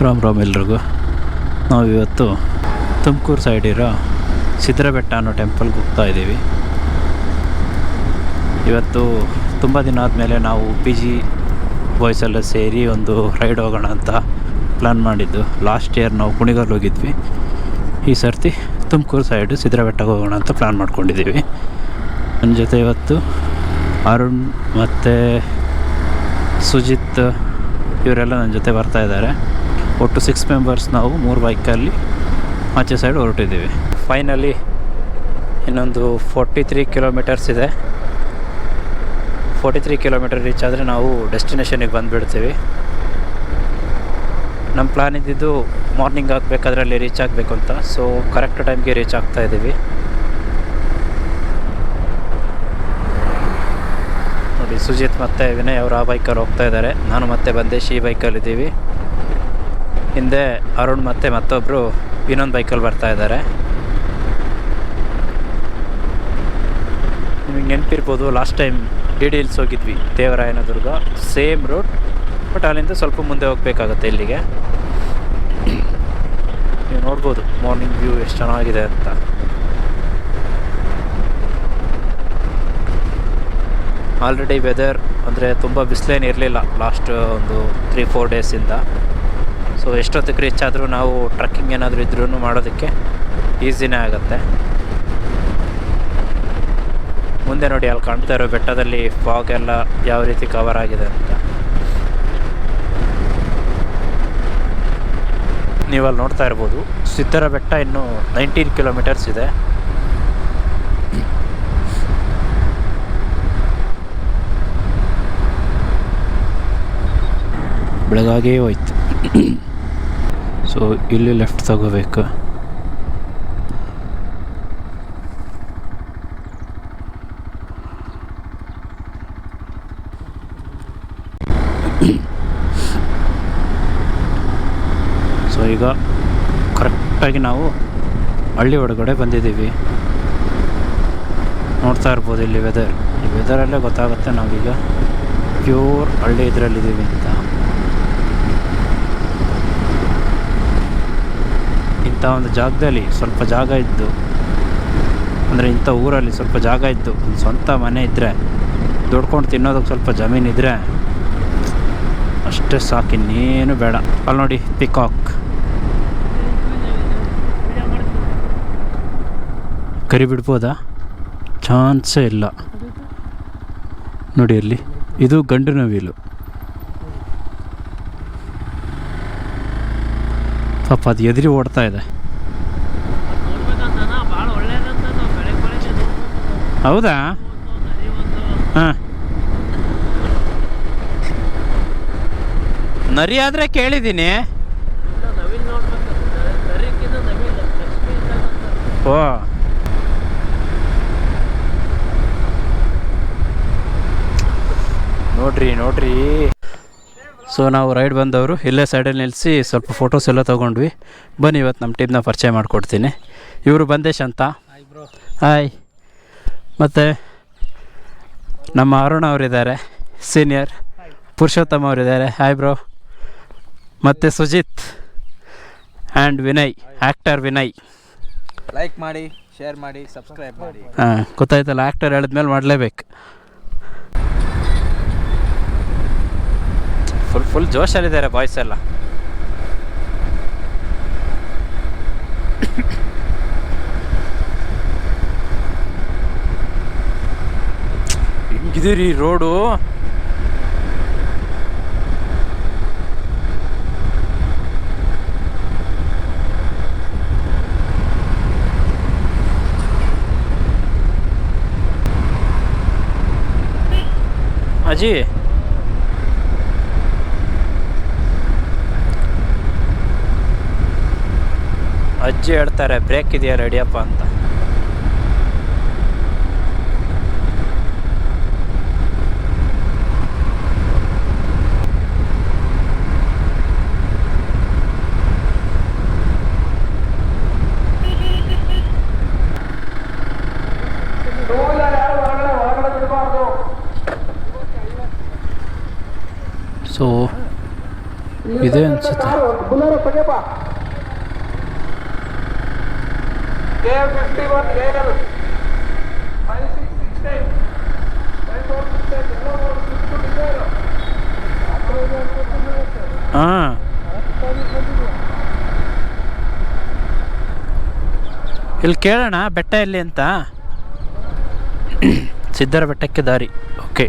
ರಾಮ್ ಎಲ್ರಿಗೂ. ನಾವು ಇವತ್ತು ತುಮಕೂರು ಸೈಡ್ ಇರೋ ಸಿದ್ರಬೆಟ್ಟ ಅನ್ನೋ ಟೆಂಪಲ್ಗೆ ಹೋಗ್ತಾ ಇದ್ದೀವಿ. ಇವತ್ತು ತುಂಬ ದಿನ ಆದಮೇಲೆ ನಾವು PG ಬಾಯ್ಸ್ ಎಲ್ಲ ಸೇರಿ ಒಂದು ರೈಡ್ ಹೋಗೋಣ ಅಂತ ಪ್ಲ್ಯಾನ್ ಮಾಡಿದ್ದು. ಲಾಸ್ಟ್ ಇಯರ್ ನಾವು ಕುಣಿಗಲ್ ಹೋಗಿದ್ವಿ. ಈ ಸರ್ತಿ ತುಮಕೂರು ಸೈಡು ಸಿದ್ರಬೆಟ್ಟಗೆ ಹೋಗೋಣ ಅಂತ ಪ್ಲ್ಯಾನ್ ಮಾಡ್ಕೊಂಡಿದ್ದೀವಿ. ನನ್ನ ಜೊತೆ ಇವತ್ತು ಅರುಣ್ ಮತ್ತು ಸುಜಿತ್ ಇವರೆಲ್ಲ ನನ್ನ ಜೊತೆ ಬರ್ತಾ ಇದ್ದಾರೆ. ಒಟ್ಟು 6 ಮೆಂಬರ್ಸ್ ನಾವು 3 ಬೈಕಲ್ಲಿ ಆಚೆ ಸೈಡ್ ಹೊರಟಿದ್ದೀವಿ. ಫೈನಲಿ ಇನ್ನೊಂದು 43 ಕಿಲೋಮೀಟರ್ಸ್ ಇದೆ. 43 ಕಿಲೋಮೀಟರ್ ರೀಚ್ ಆದರೆ ನಾವು ಡೆಸ್ಟಿನೇಷನಿಗೆ ಬಂದುಬಿಡ್ತೀವಿ. ನಮ್ಮ ಪ್ಲ್ಯಾನ್ ಇದ್ದಿದ್ದು ಮಾರ್ನಿಂಗ್ ಆಗಬೇಕಾದ್ರೆ ಅಲ್ಲಿ ರೀಚ್ ಆಗಬೇಕು ಅಂತ. ಸೊ ಕರೆಕ್ಟ್ ಟೈಮ್ಗೆ ರೀಚ್ ಆಗ್ತಾ ಇದ್ದೀವಿ. ನೋಡಿ, ಸುಜಿತ್ ಮತ್ತು ವಿನಯ್ ಅವರು ಆ ಬೈಕಲ್ಲಿ ಹೋಗ್ತಾ ಇದ್ದಾರೆ. ನಾನು ಮತ್ತೆ ಬಂದೇಶ್ ಈ ಬೈಕಲ್ಲಿದ್ದೀವಿ. ಹಿಂದೆ ಅರುಣ್ ಮತ್ತು ಮತ್ತೊಬ್ಬರು ಇನ್ನೊಂದು ಬೈಕಲ್ಲಿ ಬರ್ತಾ ಇದ್ದಾರೆ. ನಿಮಗೆ ನೆನಪಿರ್ಬೋದು, ಲಾಸ್ಟ್ ಟೈಮ್ DD ಹಿಲ್ಸ್ ಹೋಗಿದ್ವಿ, ದೇವರಾಯನದುರ್ಗ, ಸೇಮ್ ರೋಡ್. ಬಟ್ ಅಲ್ಲಿಂದ ಸ್ವಲ್ಪ ಮುಂದೆ ಹೋಗಬೇಕಾಗತ್ತೆ ಇಲ್ಲಿಗೆ. ನೀವು ನೋಡ್ಬೋದು ಮಾರ್ನಿಂಗ್ ವ್ಯೂ ಎಷ್ಟು ಚೆನ್ನಾಗಿದೆ ಅಂತ. ಆಲ್ರೆಡಿ ವೆದರ್ ಅಂದರೆ ತುಂಬ ಬಿಸಿಲೇನು ಇರಲಿಲ್ಲ ಲಾಸ್ಟ್ ಒಂದು 3-4 ಡೇಸಿಂದ. ಸೊ ಎಷ್ಟೊತ್ತಿಗೆ ರೀಚ್ ಆದರೂ ನಾವು ಟ್ರಕ್ಕಿಂಗ್ ಏನಾದರೂ ಇದ್ರೂ ಮಾಡೋದಕ್ಕೆ ಈಸಿನೇ ಆಗುತ್ತೆ. ಮುಂದೆ ನೋಡಿ, ಅಲ್ಲಿ ಕಾಣ್ತಾ ಇರೋ ಬೆಟ್ಟದಲ್ಲಿ ಫಾಗ್ ಎಲ್ಲ ಯಾವ ರೀತಿ ಕವರ್ ಆಗಿದೆ ಅಂತ. ನೀವಲ್ಲಿ ನೋಡ್ತಾ ಇರ್ಬೋದು, ಸಿದ್ದರ ಬೆಟ್ಟ ಇನ್ನೂ 19 ಕಿಲೋಮೀಟರ್ಸ್ ಇದೆ. ಬೆಳಗಾಗೇ ಹೋಯ್ತು. ಸೊ ಇಲ್ಲಿ ಲೆಫ್ಟ್ ತಗೋಬೇಕು. ಸೊ ಈಗ ಕರೆಕ್ಟಾಗಿ ನಾವು ಹಳ್ಳಿ ಒಳಗಡೆ ಬಂದಿದ್ದೀವಿ. ನೋಡ್ತಾ ಇರ್ಬೋದು ಇಲ್ಲಿ ವೆದರ್. ಈ ವೆದರಲ್ಲೇ ಗೊತ್ತಾಗುತ್ತೆ ನಾವೀಗ ಪ್ಯೂರ್ ಹಳ್ಳಿ ಇದರಲ್ಲಿದ್ದೀವಿ ಅಂತ. ಇಂಥ ಒಂದು ಜಾಗದಲ್ಲಿ ಸ್ವಲ್ಪ ಜಾಗ ಇದ್ದು, ಅಂದರೆ ಇಂಥ ಊರಲ್ಲಿ ಸ್ವಲ್ಪ ಜಾಗ ಇದ್ದು, ಒಂದು ಸ್ವಂತ ಮನೆ ಇದ್ದರೆ, ದುಡ್ಕೊಂಡು ತಿನ್ನೋದಕ್ಕೆ ಸ್ವಲ್ಪ ಜಮೀನಿದ್ರೆ ಅಷ್ಟೇ ಸಾಕು, ಇನ್ನೇನು ಬೇಡ. ಅಲ್ಲಿ ನೋಡಿ ಪಿಕಾಕ್, ಕರಿ ಬಿಡ್ಬೋದಾ? ಚಾನ್ಸೇ ಇಲ್ಲ. ನೋಡಿ ಅಲ್ಲಿ, ಇದು ಗಂಡು ನವಿಲು. ಪಾಪ ಅದು ಎದುರಿ ಓಡ್ತಾ ಇದೆ. ಹೌದಾ? ಹಾಂ, ನರಿ ಆದರೆ ಕೇಳಿದ್ದೀನಿ. ಓ, ನೋಡ್ರಿ. ಸೊ ನಾವು ರೈಡ್ ಬಂದವರು ಇಲ್ಲೇ ಸೈಡಲ್ಲಿ ನಿಲ್ಲಿಸಿ ಸ್ವಲ್ಪ ಫೋಟೋಸ್ ಎಲ್ಲ ತೊಗೊಂಡ್ವಿ. ಬನ್ನಿ, ಇವತ್ತು ನಮ್ಮ ಟೀಮ್ನ ಪರಿಚಯ ಮಾಡಿಕೊಡ್ತೀನಿ. ಇವರು ಬಂದೇಶ್ ಅಂತ. ಹಾಯ್. ಮತ್ತು ನಮ್ಮ ಅರುಣ್ ಅವರಿದ್ದಾರೆ, ಸೀನಿಯರ್. ಪುರುಷೋತ್ತಮ್ ಅವರಿದ್ದಾರೆ. Hi bro. ಮತ್ತು Sujith and Vinay, actor Vinay. Like ಮಾಡಿ, ಶೇರ್ ಮಾಡಿ, ಸಬ್ಸ್ಕ್ರೈಬ್ ಮಾಡಿ. ಹಾಂ, ಗೊತ್ತಾಯ್ತಲ್ಲ, ಆ್ಯಕ್ಟರ್ ಹೇಳಿದ್ಮೇಲೆ ಮಾಡಲೇಬೇಕು. ಫುಲ್ ಜೋಶಲ್ಲಿದ್ದಾರೆ ಬಾಯ್ಸ್ ಎಲ್ಲ. ಹಿಂಗಿದೀರಿ ರೋಡು. ಅಜ್ಜಿ, ಅಜ್ಜಿ ಹೇಳ್ತಾರೆ ಬ್ರೇಕ್ ಇದೆಯಾ ರೆಡಿಯಪ್ಪ ಅಂತ. ಸೊ ಇದೆ ಅನಿಸುತ್ತೆ. ಹಾಂ ಇಲ್ಲಿ ಕೇಳೋಣ ಬೆಟ್ಟ ಎಲ್ಲಿ ಅಂತ. ಸಿದ್ದರ ಬೆಟ್ಟಕ್ಕೆ ದಾರಿ. ಓಕೆ,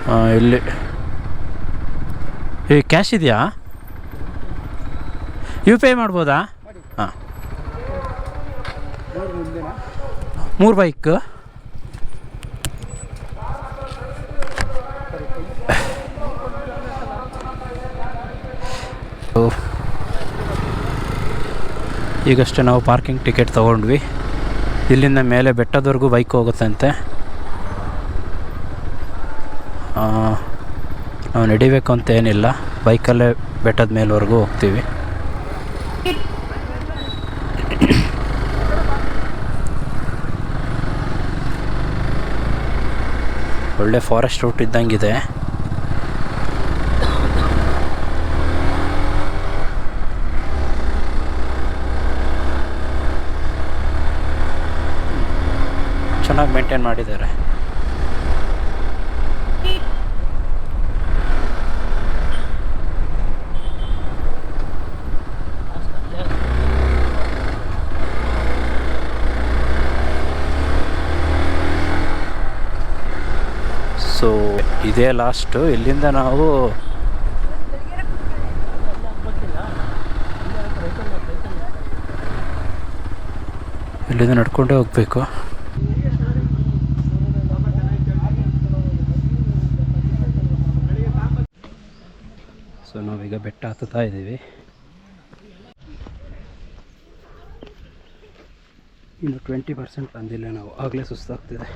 ಹಾಂ ಇಲ್ಲಿ ಕ್ಯಾಶ್ ಇದೆಯಾ? ಯು ಪಿ ಐ ಮಾಡ್ಬೋದಾ? ಹಾಂ, 3 ಬೈಕ್. ಈಗಷ್ಟೇ ನಾವು ಪಾರ್ಕಿಂಗ್ ಟಿಕೆಟ್ ತೊಗೊಂಡ್ವಿ. ಇಲ್ಲಿಂದ ಮೇಲೆ ಬೆಟ್ಟದವರೆಗೂ ಬೈಕ್ ಹೋಗುತ್ತಂತೆ. ನಾವು ನಡಿಬೇಕು ಅಂತ ಏನಿಲ್ಲ, ಬೈಕಲ್ಲೇ ಬೆಟ್ಟದ ಮೇಲ್ವರೆಗೂ ಹೋಗ್ತೀವಿ. ಒಳ್ಳೆ ಫಾರೆಸ್ಟ್ ರೂಟ್ ಇದ್ದಂಗಿದೆ. ಚೆನ್ನಾಗಿ ಮೇಂಟೈನ್ ಮಾಡಿದ್ದಾರೆ. ಸೊ ಇದೇ ಲಾಸ್ಟು. ಇಲ್ಲಿಂದ ನಾವು ಇಲ್ಲಿಂದ ನಡ್ಕೊಂಡೇ ಹೋಗಬೇಕು. ಸೊ ನಾವೀಗ ಬೆಟ್ಟ ಹತ್ತುತ್ತಾ ಇದ್ದೀವಿ. ಇನ್ನು 20% ಬಂದಿಲ್ಲ, ನಾವು ಆಗಲೇ ಸುಸ್ತಾಗ್ತಿದೆ.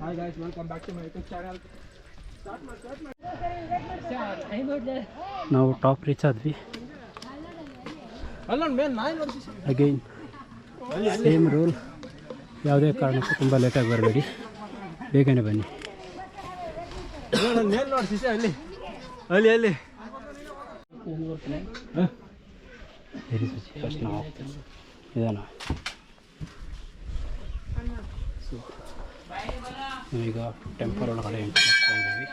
Hi guys, welcome back to my YouTube channel. ನಾವು ಟಾಪ್ ರೀಚ್ ಆದ್ವಿ. ಅಗೈನ್ ಸೇಮ್ ರೂಲ್, ಯಾವುದೇ ಕಾರಣಕ್ಕೂ ತುಂಬ ಲೇಟಾಗಿ ಬರಬೇಡಿ, ಬೇಗನೆ ಬನ್ನಿ. ಫಸ್ಟ್ ನಾವು ಇದಾನ. ಸೊ ನಾವೀಗ ಟೆಂಪಲ್ ಒಳಗಡೆ ಎಂಟ್ರಿ ಮಾಡ್ತಾ ಇದ್ದೀವಿ.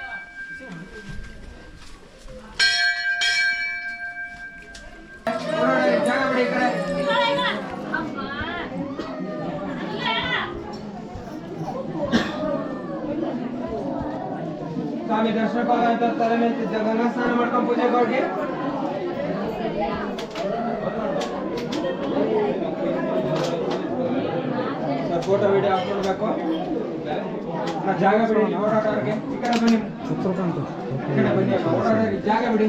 ಸ್ವಾಮಿ ದರ್ಶನಕ್ಕಾಗಂತ ತಲೆ ಮೇಲೆ ಗಂಗಾ ಸ್ನಾನ ಮಾಡ್ಕೊಂಡು ಪೂಜೆ ಕೊಡಿ. ಸರ್ ಫೋಟೋ ವಿಡಿಯೋ ಹಾಕ್ಕೊಡ್ಬೇಕು. ಜಾಗ ಬಿಡಿ, ಓಡಾಡೋರಿಗೆ ಈ ಕಡೆ ಬನ್ನಿ, ಈ ಕಡೆ ಬನ್ನಿ, ಓಡಾಡೋರಿಗೆ ಜಾಗ ಬಿಡಿ.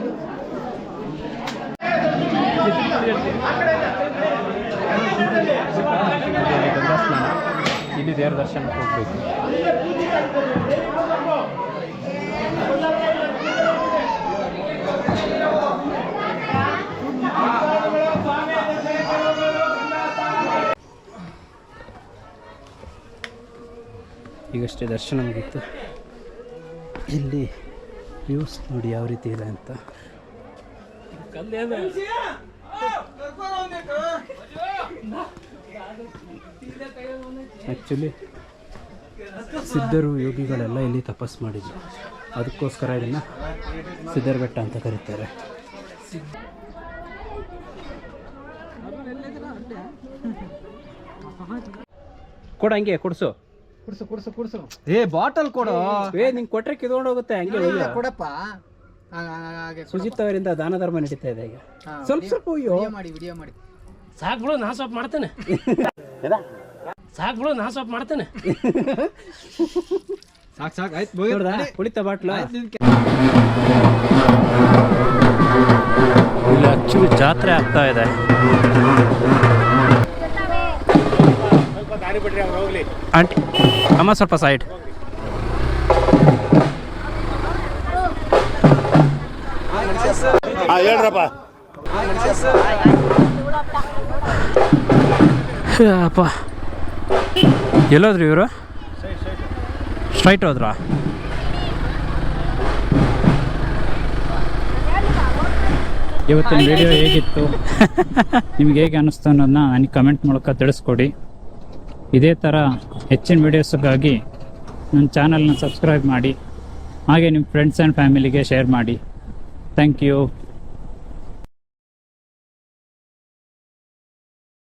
ಗಂಗಾ ಸ್ನಾನ, ಇಲ್ಲಿ ದೇವರ ದರ್ಶನಕ್ಕೆ ಹೋಗಬೇಕು. ಈಗಷ್ಟೇ ದರ್ಶನ ಮುಗಿತ್ತು. ಇಲ್ಲಿ ವ್ಯೂಸ್ ನೋಡಿ ಯಾವ ರೀತಿ ಇದೆ ಅಂತ. ಆ್ಯಕ್ಚುಲಿ ಸಿದ್ಧರು ಯೋಗಿಗಳೆಲ್ಲ ಇಲ್ಲಿ ತಪಸ್ ಮಾಡಿದ್ರು, ಅದಕ್ಕೋಸ್ಕರ ಇದನ್ನು ಸಿದ್ಧರ ಬೆಟ್ಟ ಅಂತ ಕರೀತಾರೆ. ಕೊಡು, ಹಂಗೆ ಕೊಡಿಸು. ಕುಡ್ಸು. ಏ ಬಾಟಲ್ ಕೊಡು. ನಿಂಗೆ ಕೊಟ್ರೆ ಕಿತ್ಕೊಂಡು ಹೋಗುತ್ತೆ, ಹಂಗೆ ಕೊಡಪ್ಪ. ಸುಜಿತ್ ಅವರಿಂದ ದಾನ ಧರ್ಮ ನಡೀತಾ ಇದೆ ಈಗ. ಸ್ವಲ್ಪ ವಿಡಿಯೋ ಮಾಡಿ. ಸಾಕು ಬಿಡು, ನಾ ಸ್ವಲ್ಪ ಮಾಡ್ತೇನೆ. ಸಾಕು ಬಿಡು, ನಾ ಸ್ವಲ್ಪ ಮಾಡ್ತೇನೆ. ಸಾಕು ಆಯ್ತು. ಕುಳಿತ ಬಾಟ್ಲ. ಇಲ್ಲಿ ಆಕ್ಚುಲಿ ಜಾತ್ರೆ ಆಗ್ತಾ ಇದೆ. ಆಂಟಿ ಅಮ್ಮ ಸ್ವಲ್ಪ ಸೈಡ್. ಹೇಳ್ರಪ್ಪ. ಅಪ್ಪ ಎಲ್ಲೋದ್ರಿ ಇವರು ಸ್ಟ್ರೈಟ್ ಹೋದ್ರಾ? ಇವತ್ತಿನ ವಿಡಿಯೋ ಹೇಗಿತ್ತು ನಿಮ್ಗೆ ಹೇಗೆ ಅನ್ನಿಸ್ತು ಅನ್ನೋದನ್ನ ನನಗೆ ಕಮೆಂಟ್ ಮೂಲಕ ತಿಳಿಸ್ಕೊಡಿ. ಇದೇ ಥರ ಹೆಚ್ಚಿನ ವೀಡಿಯೋಸ್ಗಾಗಿ ನನ್ನ ಚಾನಲ್ನ ಸಬ್ಸ್ಕ್ರೈಬ್ ಮಾಡಿ, ಹಾಗೆ ನಿಮ್ಮ ಫ್ರೆಂಡ್ಸ್ ಆ್ಯಂಡ್ ಫ್ಯಾಮಿಲಿಗೆ ಶೇರ್ ಮಾಡಿ. Thank you.